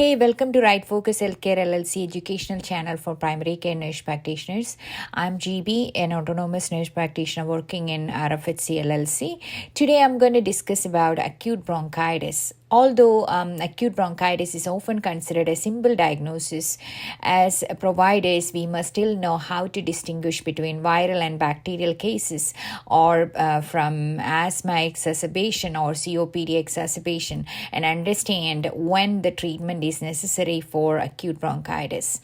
Hey, welcome to Rightfocus Healthcare LLC educational channel for primary care nurse practitioners. I'm GB, an autonomous nurse practitioner working in RFHC LLC. Today I'm going to discuss about acute bronchitis. Although acute bronchitis is often considered a simple diagnosis, as providers, we must still know how to distinguish between viral and bacterial cases or from asthma exacerbation or COPD exacerbation and understand when the treatment is necessary for acute bronchitis.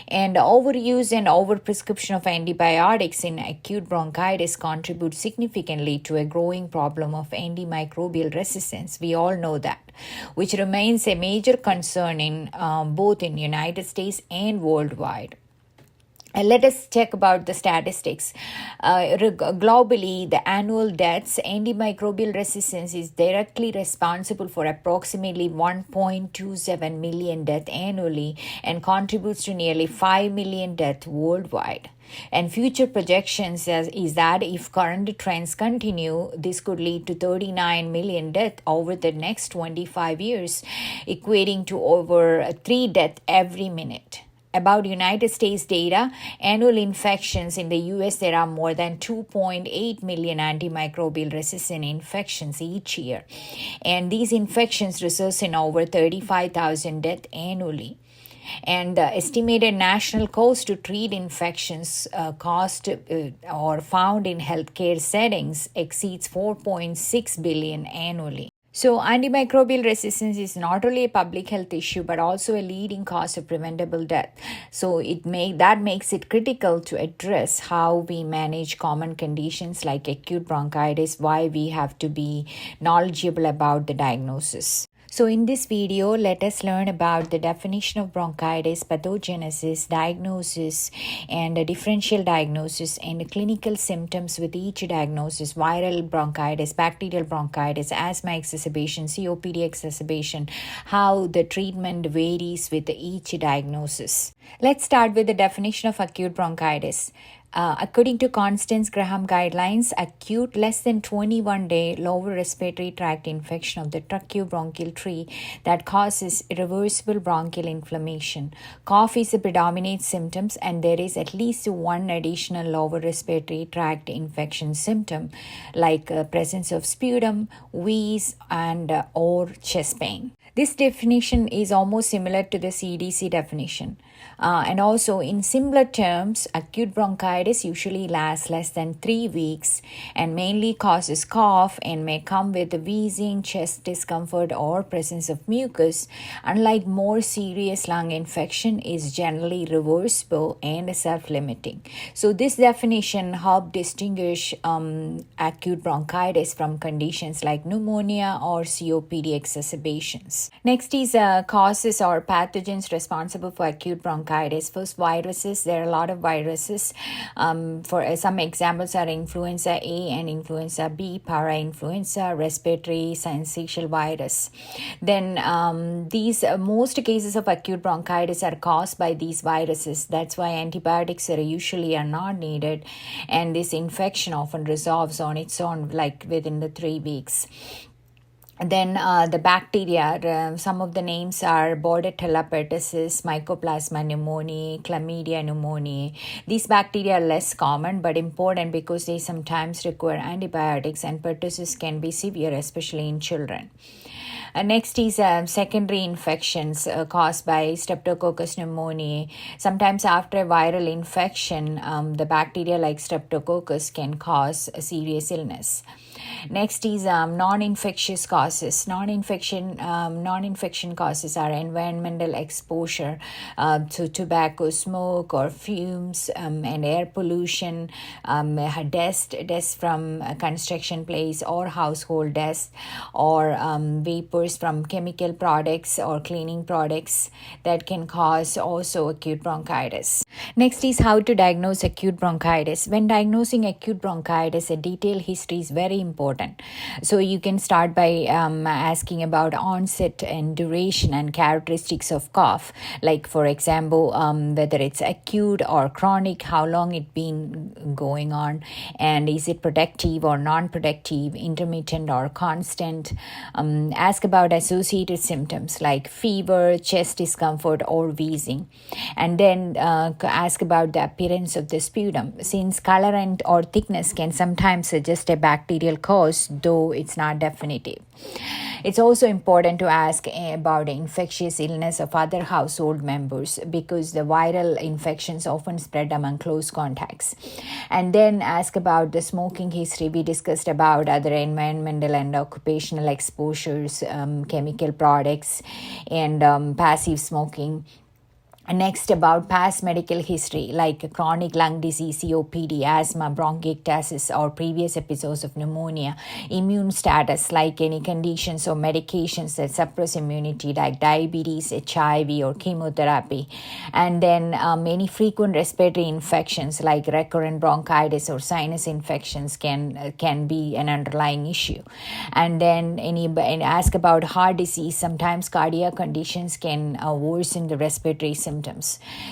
And overuse and overprescription of antibiotics in acute bronchitis contribute significantly to a growing problem of antimicrobial resistance. We all know that, which remains a major concern in both in United States and worldwide. Let us check about the statistics. Globally, the annual deaths, antimicrobial resistance is directly responsible for approximately 1.27 million deaths annually and contributes to nearly 5 million deaths worldwide. And future projections is that if current trends continue, this could lead to 39 million deaths over the next 25 years, equating to over 3 deaths every minute. About United States data, annual infections in the US, there are more than 2.8 million antimicrobial resistant infections each year. And these infections result in over 35,000 deaths annually. And the estimated national cost to treat infections or found in healthcare settings exceeds $4.6 billion annually. So antimicrobial resistance is not only a public health issue but also a leading cause of preventable death. So that makes it critical to address how we manage common conditions like acute bronchitis, why we have to be knowledgeable about the diagnosis. So in this video, let us learn about the definition of bronchitis, pathogenesis, diagnosis, and a differential diagnosis, and the clinical symptoms with each diagnosis: viral bronchitis, bacterial bronchitis, asthma exacerbation, COPD exacerbation, how the treatment varies with each diagnosis. Let's start with the definition of acute bronchitis. According to Constance Graham guidelines, acute less than 21-day lower respiratory tract infection of the tracheobronchial tree that causes irreversible bronchial inflammation. Cough is the predominant symptoms, and there is at least one additional lower respiratory tract infection symptom like presence of sputum, wheeze, and or chest pain. This definition is almost similar to the CDC definition. And also, in similar terms, acute bronchitis usually lasts less than 3 weeks and mainly causes cough and may come with wheezing, chest discomfort, or presence of mucus. Unlike more serious lung infection, is generally reversible and self-limiting. So this definition helps distinguish acute bronchitis from conditions like pneumonia or COPD exacerbations. Next is causes or pathogens responsible for acute bronchitis. First, viruses. There are a lot of viruses. For some examples are influenza A and influenza B, parainfluenza, respiratory syncytial virus. Then these most cases of acute bronchitis are caused by these viruses. That's why antibiotics usually are not needed, and this infection often resolves on its own, like within the 3 weeks. Then the bacteria, some of the names are Bordetella pertussis, Mycoplasma pneumoniae, Chlamydia pneumoniae. These bacteria are less common but important because they sometimes require antibiotics, and pertussis can be severe, especially in children. Next is secondary infections caused by Streptococcus pneumoniae. Sometimes after a viral infection, the bacteria like Streptococcus can cause a serious illness. Next is non-infectious causes. Non-infection causes are environmental exposure to tobacco smoke or fumes and air pollution, dust from a construction place or household dust, or vapors from chemical products or cleaning products that can cause also acute bronchitis. Next is how to diagnose acute bronchitis. When diagnosing acute bronchitis, a detailed history is very important. So you can start by asking about onset and duration and characteristics of cough, like for example, whether it's acute or chronic, how long it been going on, and is it productive or non-productive, intermittent or constant. Ask about associated symptoms like fever, chest discomfort, or wheezing. And then ask about the appearance of the sputum, since color and or thickness can sometimes suggest a bacterial cause, though it's not definitive. It's also important to ask about the infectious illness of other household members, because the viral infections often spread among close contacts. And then ask about the smoking history. We discussed about other environmental and occupational exposures, chemical products, and passive smoking. Next, about past medical history like chronic lung disease, COPD, asthma, bronchitis, or previous episodes of pneumonia. Immune status, like any conditions or medications that suppress immunity like diabetes, HIV, or chemotherapy. And then any frequent respiratory infections like recurrent bronchitis or sinus infections can be an underlying issue. And then and ask about heart disease. Sometimes cardiac conditions can worsen the respiratory symptoms.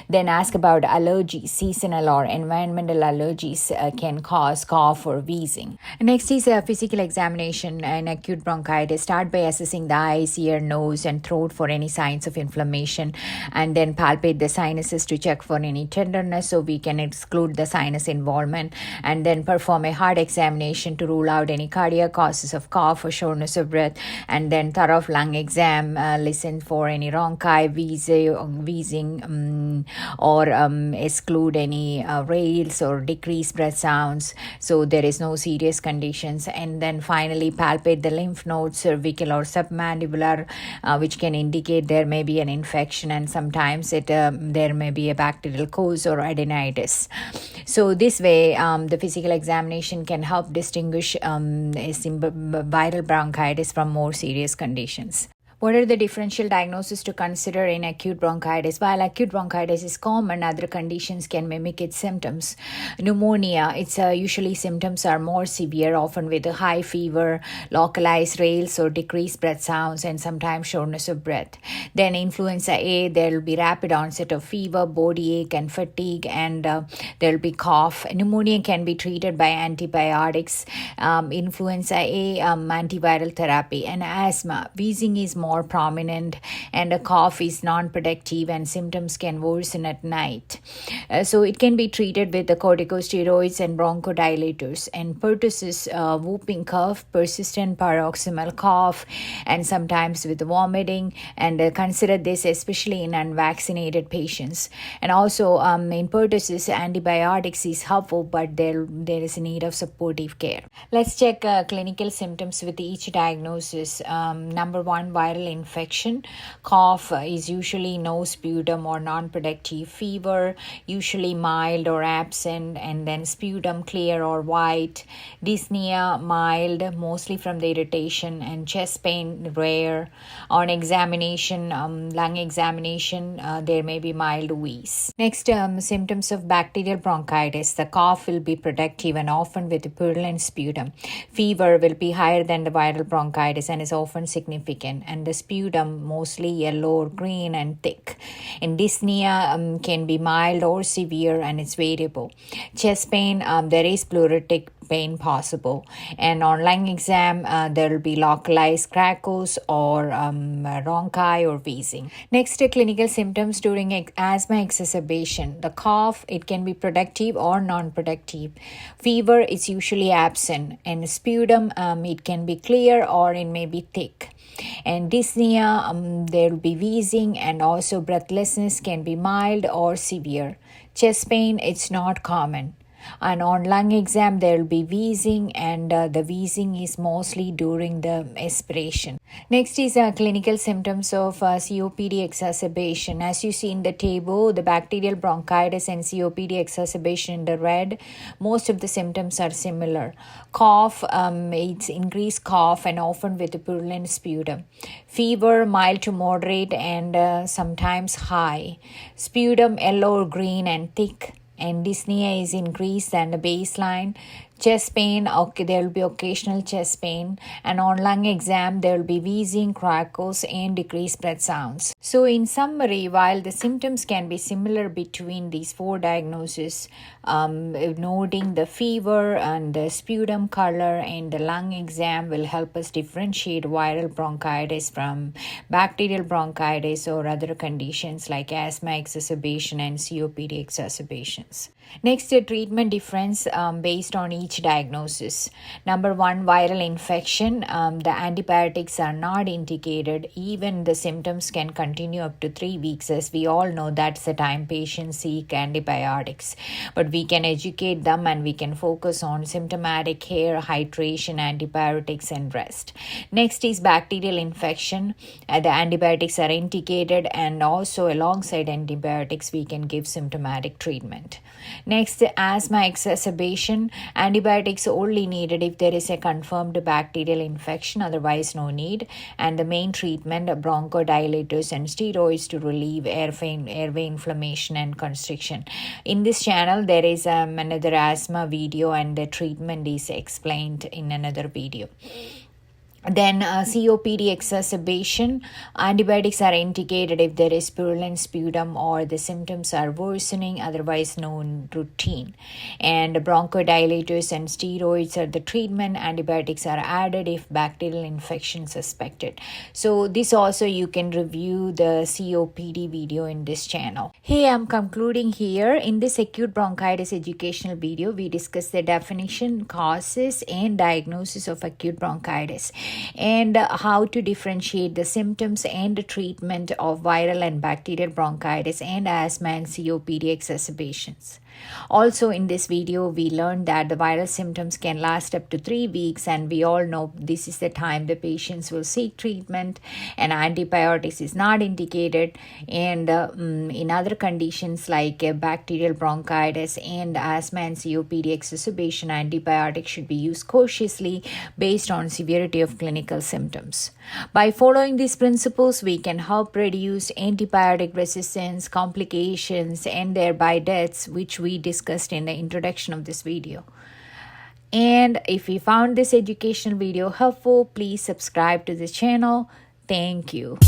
Then ask about allergies. Seasonal or environmental allergies can cause cough or wheezing. Next is a physical examination in acute bronchitis. Start by assessing the eyes, ear, nose, and throat for any signs of inflammation, and then palpate the sinuses to check for any tenderness, so we can exclude the sinus involvement, and then perform a heart examination to rule out any cardiac causes of cough or shortness of breath, and then thorough lung exam, listen for any rhonchi, wheezing, or exclude any rales or decreased breath sounds, so there is no serious conditions. And then finally palpate the lymph nodes, cervical or submandibular, which can indicate there may be an infection, and sometimes there may be a bacterial cause or adenitis. So this way the physical examination can help distinguish viral bronchitis from more serious conditions. What are the differential diagnoses to consider in acute bronchitis? While acute bronchitis is common, other conditions can mimic its symptoms. Pneumonia, its usually symptoms are more severe, often with a high fever, localized rales or decreased breath sounds, and sometimes shortness of breath. Then influenza A, there will be rapid onset of fever, body ache, and fatigue, and there will be cough. Pneumonia can be treated by antibiotics, influenza A, antiviral therapy. And asthma, wheezing is more prominent, and a cough is non-productive, and symptoms can worsen at night. So it can be treated with the corticosteroids and bronchodilators. And pertussis, whooping cough, persistent paroxysmal cough, and sometimes with vomiting, and consider this especially in unvaccinated patients. And also in pertussis, antibiotics is helpful, but there is a need of supportive care. Let's check clinical symptoms with each diagnosis. Number one, viral infection. Cough is usually no sputum or non-productive. Fever, usually mild or absent, and then sputum clear or white. Dyspnea, mild, mostly from the irritation, and chest pain, rare. On examination, lung examination, there may be mild wheeze. Next, symptoms of bacterial bronchitis. The cough will be productive and often with purulent sputum. Fever will be higher than the viral bronchitis and is often significant, and the sputum mostly yellow or green and thick. And dyspnea can be mild or severe, and it's variable. Chest pain, there is pleuritic pain possible. And on lung exam, there will be localized crackles or rhonchi or wheezing. Next, clinical symptoms during asthma exacerbation. The cough, it can be productive or non-productive. Fever is usually absent, and sputum, it can be clear or it may be thick. And dyspnea, there will be wheezing, and also breathlessness can be mild or severe. Chest pain, it's not common. And on lung exam, there will be wheezing, and the wheezing is mostly during the aspiration. Next is clinical symptoms of COPD exacerbation. As you see in the table, the bacterial bronchitis and COPD exacerbation in the red, most of the symptoms are similar. Cough, it's increased cough and often with a purulent sputum. Fever, mild to moderate and sometimes high. Sputum, yellow or green and thick. And dyspnea is increased than the baseline. Chest pain, okay, there will be occasional chest pain, and on lung exam there will be wheezing, crackles, and decreased breath sounds. So in summary, while the symptoms can be similar between these four diagnoses, noting the fever and the sputum color and the lung exam will help us differentiate viral bronchitis from bacterial bronchitis or other conditions like asthma exacerbation and COPD exacerbations. Next, the treatment difference based on each diagnosis. Number one, viral infection. The antibiotics are not indicated. Even the symptoms can continue up to 3 weeks. As we all know, that's the time patients seek antibiotics. But we can educate them and we can focus on symptomatic care, hydration, antibiotics, and rest. Next is bacterial infection. The antibiotics are indicated, and also alongside antibiotics, we can give symptomatic treatment. Next, asthma exacerbation. Antibiotics only needed if there is a confirmed bacterial infection, otherwise no need. And the main treatment, bronchodilators and steroids to relieve airway inflammation and constriction. In this channel, there is another asthma video, and the treatment is explained in another video. Then COPD exacerbation. Antibiotics are indicated if there is purulent sputum or the symptoms are worsening, otherwise known routine. And bronchodilators and steroids are the treatment. Antibiotics are added if bacterial infection suspected. So this also you can review the COPD video in this channel. Hey, I'm concluding here. In this acute bronchitis educational video, we discussed the definition, causes, and diagnosis of acute bronchitis, and how to differentiate the symptoms and treatment of viral and bacterial bronchitis and asthma and COPD exacerbations. Also in this video, we learned that the viral symptoms can last up to 3 weeks, and we all know this is the time the patients will seek treatment, and antibiotics is not indicated. And in other conditions like bacterial bronchitis and asthma and COPD exacerbation, antibiotics should be used cautiously based on severity of clinical symptoms. By following these principles, we can help reduce antibiotic resistance, complications, and thereby deaths, which we discussed in the introduction of this video. And if you found this educational video helpful, please subscribe to the channel. Thank you.